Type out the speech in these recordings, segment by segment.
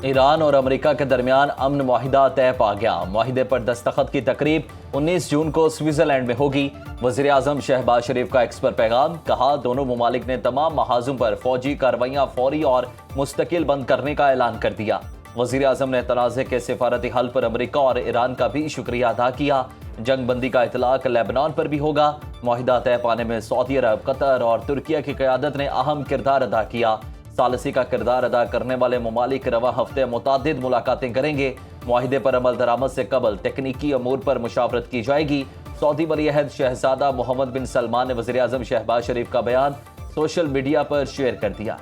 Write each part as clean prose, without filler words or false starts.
ایران اور امریکہ کے درمیان امن معاہدہ طے پا گیا۔ معاہدے پر دستخط کی تقریب 19 جون کو سوئٹزرلینڈ میں ہوگی۔ وزیر اعظم شہباز شریف کا ایکس پر پیغام، کہا دونوں ممالک نے تمام محاذوں پر فوجی کارروائیاں فوری اور مستقل بند کرنے کا اعلان کر دیا۔ وزیر اعظم نے تنازع کے سفارتی حل پر امریکہ اور ایران کا بھی شکریہ ادا کیا۔ جنگ بندی کا اطلاق لیبنان پر بھی ہوگا۔ معاہدہ طے پانے میں سعودی عرب، قطر اور ترکیہ کی قیادت نے اہم کردار ادا کیا۔ ثالثی کا کردار ادا کرنے والے ممالک رواں ہفتے متعدد ملاقاتیں کریں گے۔ معاہدے پر عمل درآمد سے قبل تکنیکی امور پر مشاورت کی جائے گی۔ سعودی ولی عہد شہزادہ محمد بن سلمان نے وزیر اعظم شہباز شریف کا بیان سوشل میڈیا پر شیئر کر دیا۔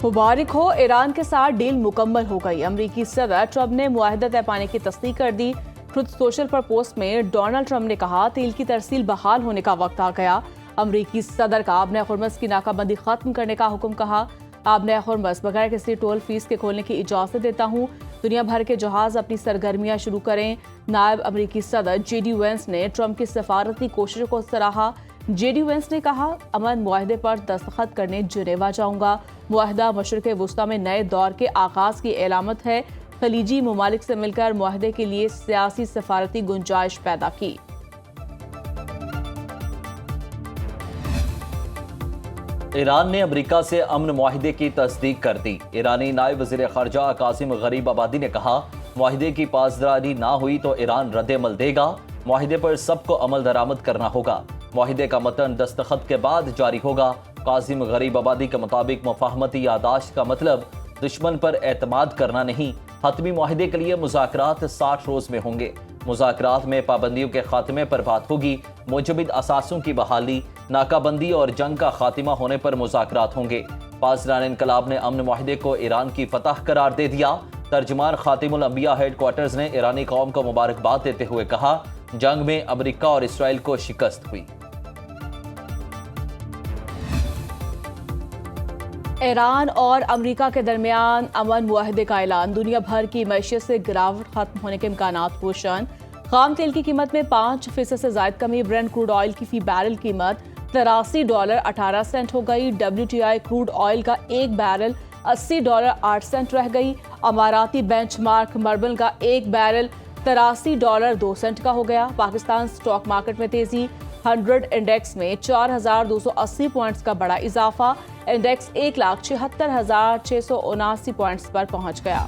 مبارک ہو، ایران کے ساتھ ڈیل مکمل ہو گئی۔ امریکی صدر ٹرمپ نے معاہدہ طے پانے کی تصدیق کر دی۔ ٹروتھ سوشل پر پوسٹ میں ڈونلڈ ٹرمپ نے کہا تیل کی ترسیل بحال ہونے کا وقت آ گیا۔ امریکی صدر کا آبنۂ ہرمز کی ناکہ بندی ختم کرنے کا حکم، کہا آبنۂ ہرمز بغیر کسی ٹول فیس کے کھولنے کی اجازت دیتا ہوں، دنیا بھر کے جہاز اپنی سرگرمیاں شروع کریں۔ نائب امریکی صدر جے ڈی وینس نے ٹرمپ کی سفارتی کوششوں کو سراہا۔ جے ڈی وینس نے کہا امن معاہدے پر دستخط کرنے جنیوا جاؤں گا۔ معاہدہ مشرق وسطیٰ میں نئے دور کے آغاز کی علامت ہے۔ خلیجی ممالک سے مل کر معاہدے کے لیے سیاسی سفارتی گنجائش پیدا کی۔ ایران نے امریکہ سے امن معاہدے کی تصدیق کر دی۔ ایرانی نائب وزیر خارجہ قاسم غریب آبادی نے کہا معاہدے کی پاسداری نہ ہوئی تو ایران رد عمل دے گا۔ معاہدے پر سب کو عمل درآمد کرنا ہوگا۔ معاہدے کا متن دستخط کے بعد جاری ہوگا۔ قاسم غریب آبادی کے مطابق مفاہمتی یادداشت کا مطلب دشمن پر اعتماد کرنا نہیں۔ حتمی معاہدے کے لیے مذاکرات 60 روز میں ہوں گے۔ مذاکرات میں پابندیوں کے خاتمے پر بات ہوگی۔ مجمد اثاثوں کی بحالی، ناکہ بندی اور جنگ کا خاتمہ ہونے پر مذاکرات ہوں گے۔ پاسداران انقلاب نے امن معاہدے کو ایران کی فتح قرار دے دیا۔ ترجمان خاتم الانبیاء ہیڈ کوارٹرز نے ایرانی قوم کو مبارکباد دیتے ہوئے کہا جنگ میں امریکہ اور اسرائیل کو شکست ہوئی۔ ایران اور امریکہ کے درمیان امن معاہدے کا اعلان، دنیا بھر کی معیشت سے گراوٹ ختم ہونے کے امکانات روشن۔ خام تیل کی قیمت میں 5% سے زائد کمی، برنٹ کروڈ آئل کی فی بیرل قیمت $83.18 ہو گئی۔ WTI کروڈ آئل کا ایک بیرل $80.08 رہ گئی۔ اماراتی بینچ مارک مربل کا ایک بیرل $83.02 کا ہو گیا۔ پاکستان سٹاک مارکیٹ میں تیزی، 100 انڈیکس میں 4280 پوائنٹس کا بڑا اضافہ، انڈیکس 1,76,679 پوائنٹس پر پہنچ گیا۔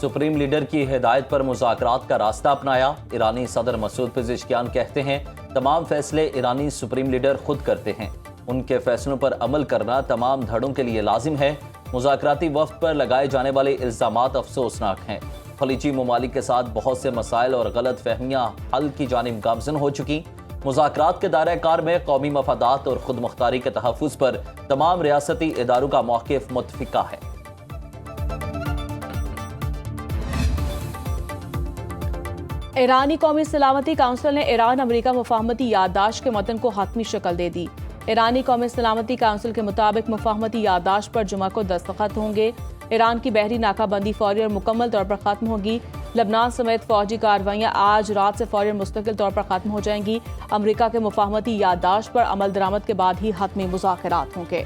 سپریم لیڈر کی ہدایت پر مذاکرات کا راستہ اپنایا۔ ایرانی صدر مسعود پزشکیان کہتے ہیں تمام فیصلے ایرانی سپریم لیڈر خود کرتے ہیں، ان کے فیصلوں پر عمل کرنا تمام دھڑوں کے لیے لازم ہے۔ مذاکراتی وفد پر لگائے جانے والے الزامات افسوسناک ہیں۔ خلیجی ممالک کے ساتھ بہت سے مسائل اور غلط فہمیاں حل کی جانب گامزن ہو چکی۔ مذاکرات کے دائرہ کار میں قومی مفادات اور خود مختاری کے تحفظ پر تمام ریاستی اداروں کا موقف متفقہ ہے۔ ایرانی قومی سلامتی کونسل نے ایران امریکہ مفاہمتی یادداشت کے متن کو حتمی شکل دے دی۔ ایرانی قومی سلامتی کونسل کے مطابق مفاہمتی یادداشت پر جمعہ کو دستخط ہوں گے۔ ایران کی بحری ناکہ بندی فوری اور مکمل طور پر ختم ہوگی۔ لبنان سمیت فوجی کارروائیاں آج رات سے فوری اور مستقل طور پر ختم ہو جائیں گی۔ امریکہ کے مفاہمتی یادداشت پر عمل درآمد کے بعد ہی حتمی مذاکرات ہوں گے۔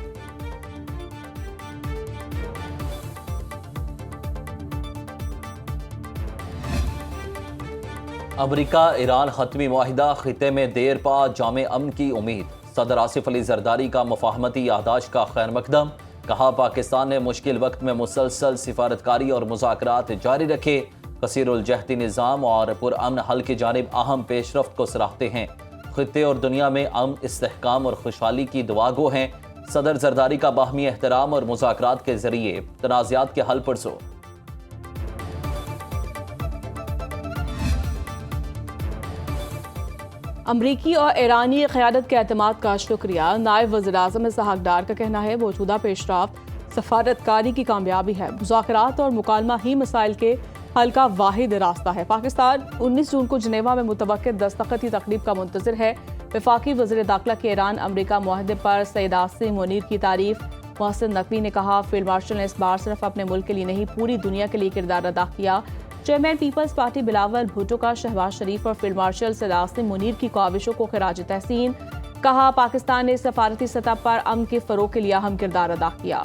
امریکہ ایران حتمی معاہدہ، خطے میں دیر پا جامع امن کی امید۔ صدر آصف علی زرداری کا مفاہمتی یادداشت کا خیر مقدم، کہا پاکستان نے مشکل وقت میں مسلسل سفارتکاری اور مذاکرات جاری رکھے، کثیر الجہتی نظام اور پرامن حل کی جانب اہم پیش رفت کو سراہتے ہیں۔ خطے اور دنیا میں امن، استحکام اور خوشحالی کی دعا گو ہیں۔ صدر زرداری کا باہمی احترام اور مذاکرات کے ذریعے تنازعات کے حل پر زور۔ امریکی اور ایرانی قیادت کے اعتماد کا شکریہ۔ نائب وزیر اعظم اسحاق ڈار کا کہنا ہے موجودہ پیش رفت سفارتکاری کی کامیابی ہے، مذاکرات اور مکالمہ ہی مسائل کے حل کا واحد راستہ ہے۔ پاکستان 19 جون کو جنیوا میں متوقع دستخطی تقریب کا منتظر ہے۔ وفاقی وزیر داخلہ کے ایران امریکہ معاہدے پر سید عاصم منیر کی تعریف۔ محسن نقوی نے کہا فیلڈ مارشل نے اس بار صرف اپنے ملک کے لیے نہیں پوری دنیا کے لیے کردار ادا کیا۔ چیئرمین پیپلز پارٹی بلاول بھٹو کا شہباز شریف اور فیلڈ مارشل سید عاصم منیر کی کاوشوں کو خراج تحسین۔ کہا پاکستان نے سفارتی سطح پر امن کے فروغ کے لیے اہم کردار ادا کیا۔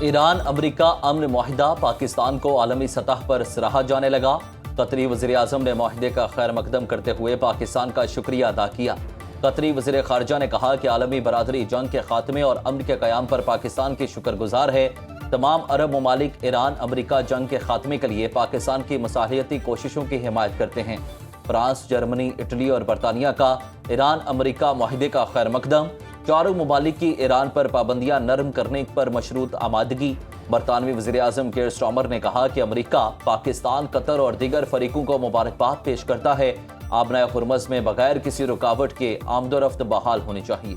ایران امریکہ امن معاہدہ پاکستان کو عالمی سطح پر سراہا جانے لگا۔ قطری وزیر اعظم نے معاہدے کا خیر مقدم کرتے ہوئے پاکستان کا شکریہ ادا کیا۔ قطری وزیر خارجہ نے کہا کہ عالمی برادری جنگ کے خاتمے اور امن کے قیام پر پاکستان کی شکر گزار ہے۔ تمام عرب ممالک ایران امریکہ جنگ کے خاتمے کے لیے پاکستان کی مصالحتی کوششوں کی حمایت کرتے ہیں۔ فرانس، جرمنی، اٹلی اور برطانیہ کا ایران امریکہ معاہدے کا خیر مقدم۔ چاروں ممالک کی ایران پر پابندیاں نرم کرنے پر مشروط آمادگی۔ برطانوی وزیر اعظم کیئر سٹارمر نے کہا کہ امریکہ پاکستان، قطر اور دیگر فریقوں کو مبارکباد پیش کرتا ہے۔ آبنائے ہرمز میں بغیر کسی رکاوٹ کے آمد و رفت بحال ہونی چاہیے۔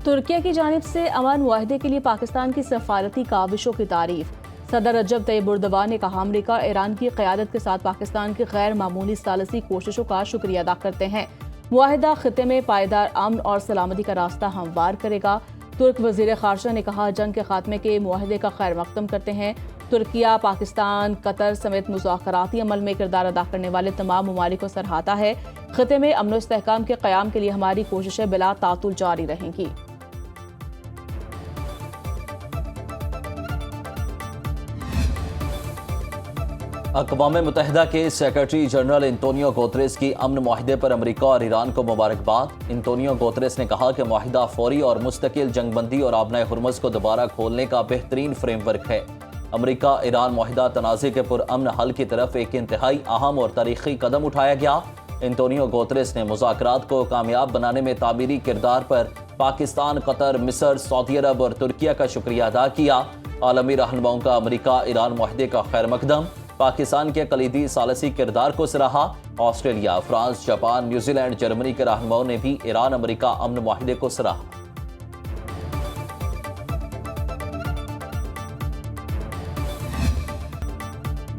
ترکیہ کی جانب سے امن معاہدے کے لیے پاکستان کی سفارتی کاوشوں کی تعریف۔ صدر رجب طیب اردوان نے کہا امریکہ اور ایران کی قیادت کے ساتھ پاکستان کی غیر معمولی ثالثی کوششوں کا شکریہ ادا کرتے ہیں۔ معاہدہ خطے میں پائیدار امن اور سلامتی کا راستہ ہموار کرے گا۔ ترک وزیر خارجہ نے کہا جنگ کے خاتمے کے معاہدے کا خیر مقدم کرتے ہیں۔ ترکیہ، پاکستان، قطر سمیت مذاکراتی عمل میں کردار ادا کرنے والے تمام ممالک کو سراہتا ہے۔ خطے میں امن و استحکام کے قیام کے لیے ہماری کوششیں بلا تعطل جاری رہیں گی۔ اقوام متحدہ کے سیکرٹری جنرل انتونیو گوتریس کی امن معاہدے پر امریکہ اور ایران کو مبارکباد۔ انتونیو گوتریس نے کہا کہ معاہدہ فوری اور مستقل جنگ بندی اور آبنائے ہرمز کو دوبارہ کھولنے کا بہترین فریم ورک ہے۔ امریکہ ایران معاہدہ تنازع کے پرامن حل کی طرف ایک انتہائی اہم اور تاریخی قدم اٹھایا گیا۔ انتونیو گوتریس نے مذاکرات کو کامیاب بنانے میں تعمیری کردار پر پاکستان، قطر، مصر، سعودی عرب اور ترکیہ کا شکریہ ادا کیا۔ عالمی رہنماؤں کا امریکہ ایران معاہدے کا خیر مقدم۔ پاکستان کے کلیدی ثالثی کردار کو سراہا۔ Australia, France, Japan, New Zealand, Germany کے رہنماؤں نے بھی ایران امریکہ امن معاہدے کو سراہا۔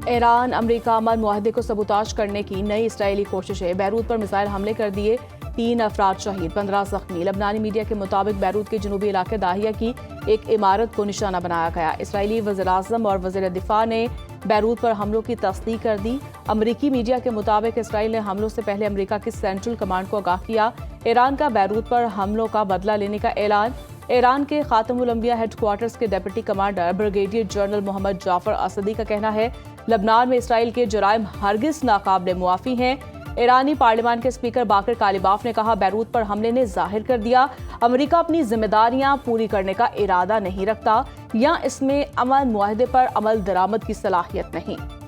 ایران امریکہ امن معاہدے کو سبوتاژ کرنے کی نئی اسرائیلی کوششیں۔ بیروت پر میزائل حملے کر دیے، 3 افراد شہید، 15 زخمی۔ لبنانی میڈیا کے مطابق بیروت کے جنوبی علاقے داہیہ کی ایک عمارت کو نشانہ بنایا گیا۔ اسرائیلی وزیراعظم اور وزیر دفاع نے بیروت پر حملوں کی تصدیق کر دی۔ امریکی میڈیا کے مطابق اسرائیل نے حملوں سے پہلے امریکہ کی سینٹرل کمانڈ کو آگاہ کیا۔ ایران کا بیروت پر حملوں کا بدلہ لینے کا اعلان۔ ایران کے خاتم الانبیاء ہیڈ کوارٹرز کے ڈپٹی کمانڈر بریگیڈیئر جنرل محمد جعفر اسدی کا کہنا ہے لبنان میں اسرائیل کے جرائم ہرگز ناقابل معافی ہیں۔ ایرانی پارلیمان کے اسپیکر باقر کالیباف نے کہا بیروت پر حملے نے ظاہر کر دیا امریکہ اپنی ذمہ داریاں پوری کرنے کا ارادہ نہیں رکھتا یا اس میں امن معاہدے پر عمل درآمد کی صلاحیت نہیں۔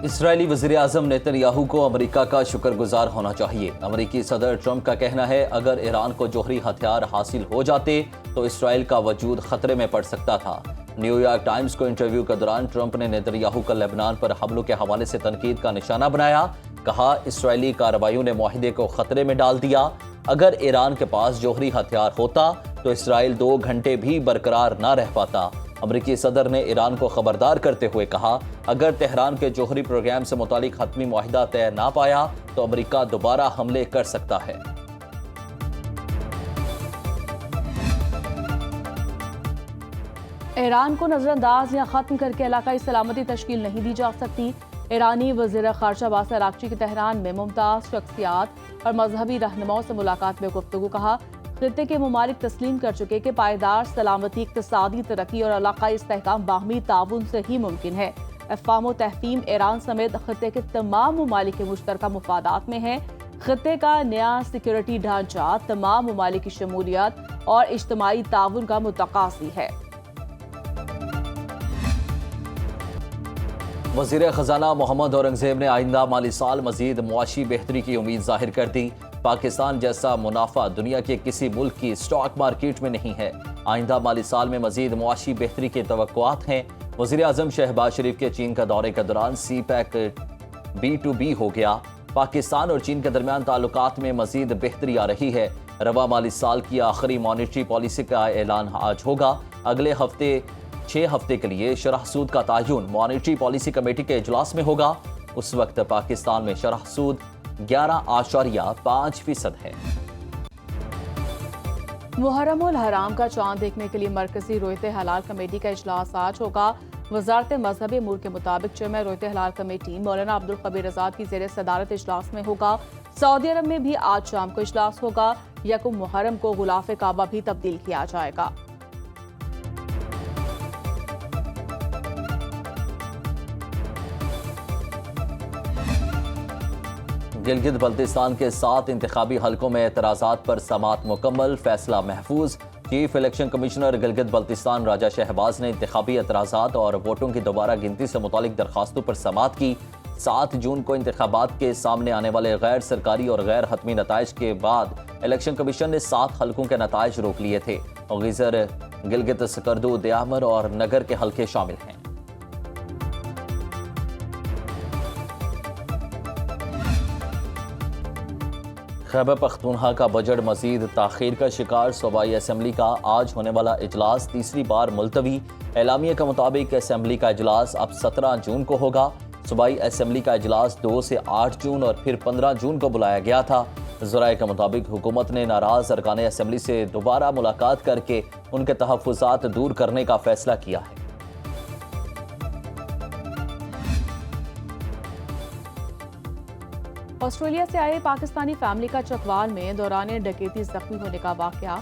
اسرائیلی وزیر اعظم نیتن یاہو کو امریکہ کا شکر گزار ہونا چاہیے۔ امریکی صدر ٹرمپ کا کہنا ہے اگر ایران کو جوہری ہتھیار حاصل ہو جاتے تو اسرائیل کا وجود خطرے میں پڑ سکتا تھا۔ نیو یارک ٹائمز کو انٹرویو کے دوران ٹرمپ نے نیتن یاہو کا لبنان پر حملوں کے حوالے سے تنقید کا نشانہ بنایا۔ کہا اسرائیلی کارروائیوں نے معاہدے کو خطرے میں ڈال دیا۔ اگر ایران کے پاس جوہری ہتھیار ہوتا تو اسرائیل 2 گھنٹے بھی برقرار نہ رہ پاتا۔ امریکی صدر نے ایران کو خبردار کرتے ہوئے کہا اگر تہران کے جوہری پروگرام سے متعلق حتمی معاہدہ طے نہ پایا تو امریکہ دوبارہ حملے کر سکتا ہے۔ ایران کو نظر انداز یا ختم کر کے علاقائی سلامتی تشکیل نہیں دی جا سکتی۔ ایرانی وزیر خارجہ عباس عراقچی کی تہران میں ممتاز شخصیات اور مذہبی رہنماؤں سے ملاقات میں گفتگو۔ کہا خطے کے ممالک تسلیم کر چکے کہ پائیدار سلامتی، اقتصادی ترقی اور علاقائی استحکام باہمی تعاون سے ہی ممکن ہے۔ افہام و تفہیم ایران سمیت خطے کے تمام ممالک کے مشترکہ مفادات میں ہے۔ خطے کا نیا سیکورٹی ڈھانچہ تمام ممالک کی شمولیت اور اجتماعی تعاون کا متقاضی ہے۔ وزیر خزانہ محمد اورنگزیب نے آئندہ مالی سال مزید معاشی بہتری کی امید ظاہر کر دی۔ پاکستان جیسا منافع دنیا کے کسی ملک کی اسٹاک مارکیٹ میں نہیں ہے۔ آئندہ مالی سال میں مزید معاشی بہتری کے توقعات ہیں۔ وزیر اعظم شہباز شریف کے چین کا دورے کے دوران سی پیک B2B ہو گیا۔ پاکستان اور چین کے درمیان تعلقات میں مزید بہتری آ رہی ہے۔ رواں مالی سال کی آخری مانیٹری پالیسی کا اعلان آج ہوگا۔ اگلے ہفتے 6 ہفتے کے لیے شرح سود کا تعین مانیٹری پالیسی کمیٹی کے اجلاس میں ہوگا۔ اس وقت پاکستان میں شرح سود 11.5% ہے۔ محرم الحرام کا چاند دیکھنے کے لیے مرکزی رویت حلال کمیٹی کا اجلاس آج ہوگا۔ وزارت مذہبی امور کے مطابق چیئرمین رویت حلال کمیٹی مولانا عبدالخبیر آزاد کی زیر صدارت اجلاس میں ہوگا۔ سعودی عرب میں بھی آج شام کو اجلاس ہوگا۔ یکم محرم کو غلاف کعبہ بھی تبدیل کیا جائے گا۔ گلگت بلتستان کے 7 انتخابی حلقوں میں اعتراضات پر سماعت مکمل، فیصلہ محفوظ۔ Chief election commissioner Gilgit Baltistan Raja Shahbaz نے انتخابی اعتراضات اور ووٹوں کی دوبارہ گنتی سے متعلق درخواستوں پر سماعت کی۔ 7 جون کو انتخابات کے سامنے آنے والے غیر سرکاری اور غیر حتمی نتائج کے بعد الیکشن کمیشن نے 7 حلقوں کے نتائج روک لیے تھے۔ غیزر، گلگت سکردو، دیامر اور نگر کے حلقے شامل ہیں۔ خیبر پختونخوا کا بجٹ مزید تاخیر کا شکار، صوبائی اسمبلی کا آج ہونے والا اجلاس تیسری بار ملتوی۔ اعلامیہ کے مطابق اسمبلی کا اجلاس اب 17 جون کو ہوگا۔ صوبائی اسمبلی کا اجلاس 2 سے 8 جون اور پھر 15 جون کو بلایا گیا تھا۔ ذرائع کے مطابق حکومت نے ناراض ارکان اسمبلی سے دوبارہ ملاقات کر کے ان کے تحفظات دور کرنے کا فیصلہ کیا ہے۔ آسٹریلیا سے آئے پاکستانی فیملی کا چکوال میں دوران ڈکیتی زخمی ہونے کا واقعہ۔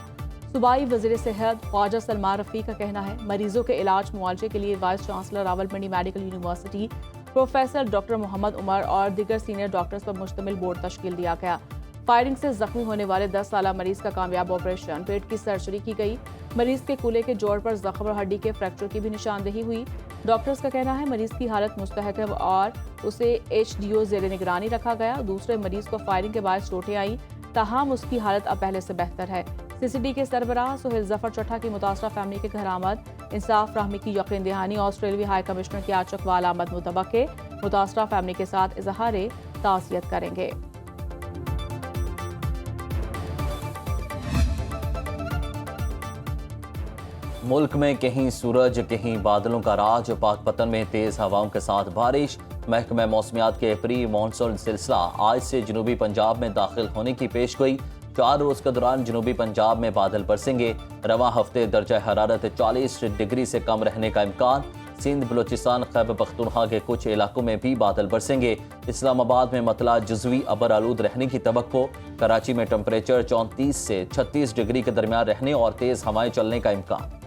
صوبائی وزیر صحت خواجہ سلمان رفیع کا کہنا ہے مریضوں کے علاج معالجے کے لیے vice chancellor Rawalpindi medical university professor doctor Muhammad Umar اور دیگر سینئر ڈاکٹرز پر مشتمل بورڈ تشکیل دیا گیا۔ فائرنگ سے زخمی ہونے والے 10 سالہ مریض کا کامیاب آپریشن، پیٹ کی سرجری کی گئی۔ مریض کے کولے کے جوڑ پر زخم اور ہڈی کے فریکچر کی بھی نشاندہی ہوئی۔ ڈاکٹرز کا کہنا ہے مریض کی حالت مستحکم اور اسے HDO زیر نگرانی رکھا گیا۔ دوسرے مریض کو فائرنگ کے باعث چوٹیں آئیں، تاہم اس کی حالت اب پہلے سے بہتر ہے۔ CCD کے سربراہ سہیل ظفر چٹھا کی متاثرہ فیملی کے گھر آمد، انصاف فراہمی کی یقین دہانی۔ آسٹریلوی ہائی کمشنر کی آج چکوال آمد متوقع، متاثرہ فیملی کے ساتھ اظہار تعزیت کریں گے۔ ملک میں کہیں سورج کہیں بادلوں کا راج، پاک پتن میں تیز ہواؤں کے ساتھ بارش۔ محکمہ موسمیات کے پری مانسون سلسلہ آج سے جنوبی پنجاب میں داخل ہونے کی پیش گوئی۔ 4 روز کے دوران جنوبی پنجاب میں بادل برسیں گے۔ رواں ہفتے درجہ حرارت 40 ڈگری سے کم رہنے کا امکان۔ سندھ، بلوچستان، خیبر پختونخوا کے کچھ علاقوں میں بھی بادل برسیں گے۔ اسلام آباد میں مطلع جزوی ابر آلود رہنے کی توقع۔ کراچی میں ٹمپریچر 34 سے 36 ڈگری کے درمیان رہنے اور تیز ہوائیں چلنے کا امکان۔